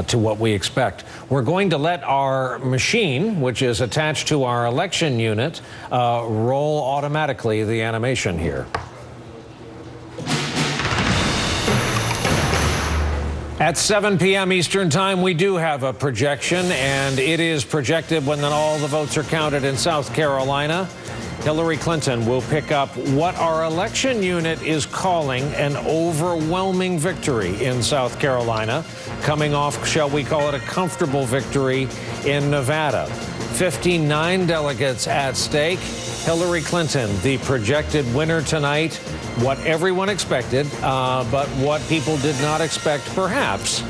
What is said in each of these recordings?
to what we expect. We're going to let our machine, which is attached to our election unit, roll automatically the animation here. At 7 p.m. Eastern Time, we do have a projection, and it is projected when all the votes are counted in South Carolina, Hillary Clinton will pick up what our election unit is calling an overwhelming victory in South Carolina, coming off, shall we call it, a comfortable victory in Nevada. 59 delegates at stake. Hillary Clinton, the projected winner tonight. What everyone expected, but what people did not expect, perhaps,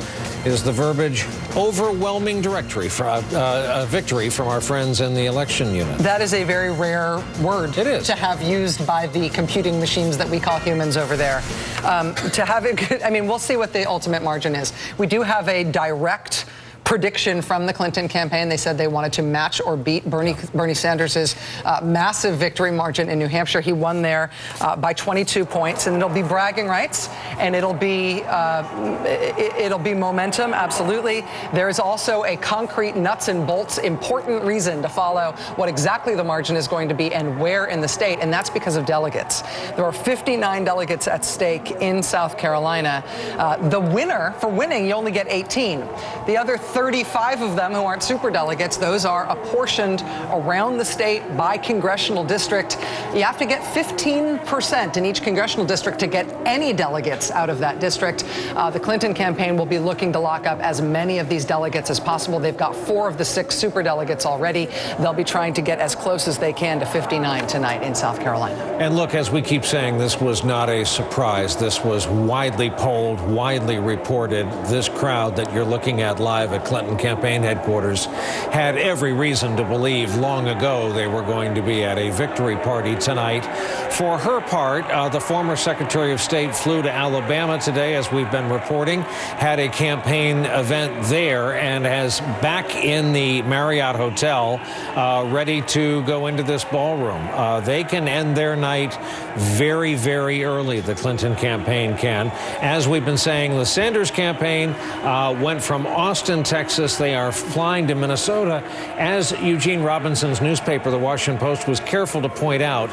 is the verbiage overwhelming victory from our friends in the election unit. That is a very rare word to have used by the computing machines that we call humans over there. To have it, I mean, we'll see what the ultimate margin is. We do have a direct prediction from the Clinton campaign. They said they wanted to match or beat Bernie Sanders' massive victory margin in New Hampshire. He won there by 22 points, and it'll be bragging rights, and it'll be momentum, absolutely. There is also a concrete nuts and bolts important reason to follow what exactly the margin is going to be and where in the state, and that's because of delegates. There are 59 delegates at stake in South Carolina. The winner, for winning, you only get 18. The other 35 of them who aren't superdelegates, those are apportioned around the state by congressional district. You have to get 15% in each congressional district to get any delegates out of that district. The Clinton campaign will be looking to lock up as many of these delegates as possible. They've got 4 of the 6 superdelegates already. They'll be trying to get as close as they can to 59 tonight in South Carolina. And look, as we keep saying, this was not a surprise. This was widely polled, widely reported. This crowd that you're looking at live at Clinton campaign headquarters had every reason to believe long ago they were going to be at a victory party tonight. For her part, the former Secretary of State flew to Alabama today, as we've been reporting, had a campaign event there, and is back in the Marriott Hotel, ready to go into this ballroom. They can end their night very, very early, the Clinton campaign can. As we've been saying, the Sanders campaign went from Austin, Texas. They are flying to Minnesota. As Eugene Robinson's newspaper, The Washington Post, was careful to point out,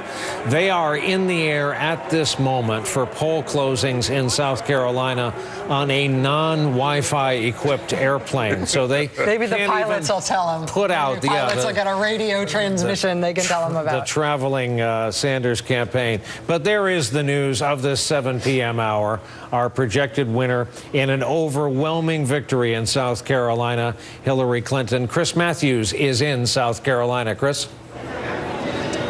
they are in the air at this moment for poll closings in South Carolina on a non-Wi-Fi equipped airplane. So they maybe the pilots will tell them. Put out the pilots will get a radio transmission they can tell them about. The traveling Sanders campaign. But there is the news of this 7 p.m. hour. Our projected winner in an overwhelming victory in South Carolina, Hillary Clinton. Chris Matthews is in South Carolina. Chris?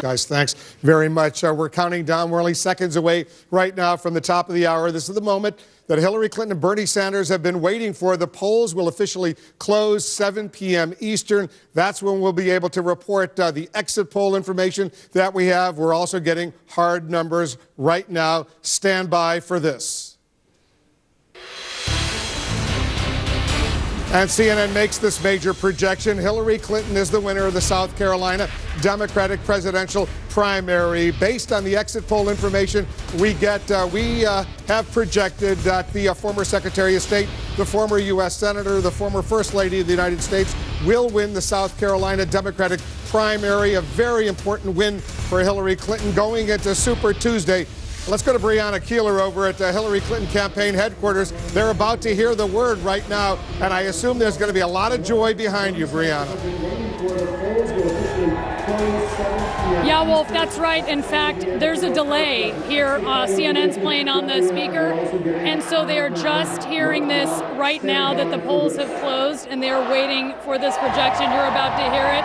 Guys, thanks very much. We're counting down. We're only seconds away right now from the top of the hour. This is the moment that Hillary Clinton and Bernie Sanders have been waiting for. The polls will officially close 7 p.m. Eastern. That's when we'll be able to report the exit poll information that we have. We're also getting hard numbers right now. Stand by for this. And CNN makes this major projection. Hillary Clinton is the winner of the South Carolina Democratic presidential primary. Based on the exit poll information we get, we have projected that the former Secretary of State, the former U.S. Senator, the former First Lady of the United States will win the South Carolina Democratic primary. A very important win for Hillary Clinton going into Super Tuesday. Let's go to Brianna Keeler over at Hillary Clinton campaign headquarters. They're about to hear the word right now, and I assume there's going to be a lot of joy behind you, Brianna. Yeah, Wolf, that's right. In fact, there's a delay here. CNN's playing on the speaker, and so they are just hearing this right now that the polls have closed, and they are waiting for this projection. You're about to hear it.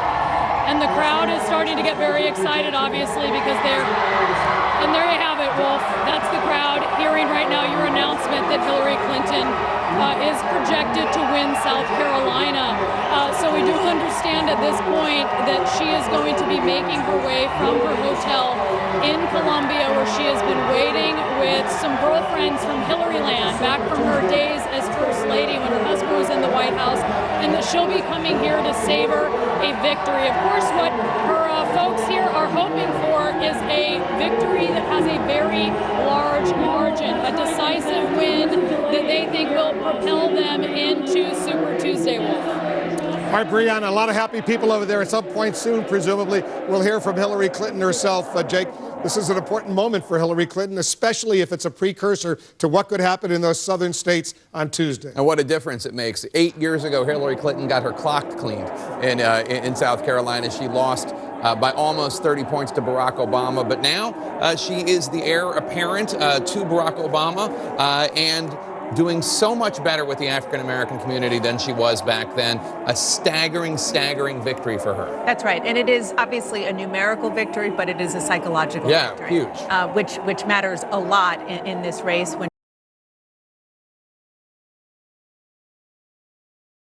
And the crowd is starting to get very excited, obviously, because and there you have it, Wolf. That's the crowd hearing right now your announcement that Hillary Clinton is projected to win South Carolina. So we do understand at this point that she is going to be making her way from her hotel in Columbia, where she has been waiting with some girlfriends from Hillaryland, back from her days as First Lady when her husband was in the White House, and that she'll be coming here to savor a victory. Of course, what her folks here are hoping for is a victory that has a very large margin, a decisive win that they think will propel them into Super Wolf. All right, Breonna, a lot of happy people over there. At some point soon, presumably, we'll hear from Hillary Clinton herself. Jake, this is an important moment for Hillary Clinton, especially if it's a precursor to what could happen in those southern states on Tuesday. And what a difference it makes. 8 years ago, Hillary Clinton got her clock cleaned in South Carolina. She lost by almost 30 points to Barack Obama. But now she is the heir apparent to Barack Obama and doing so much better with the African-American community than she was back then. A staggering, staggering victory for her. That's right. And it is obviously a numerical victory, but it is a psychological victory. Yeah, huge. Which matters a lot in this race. When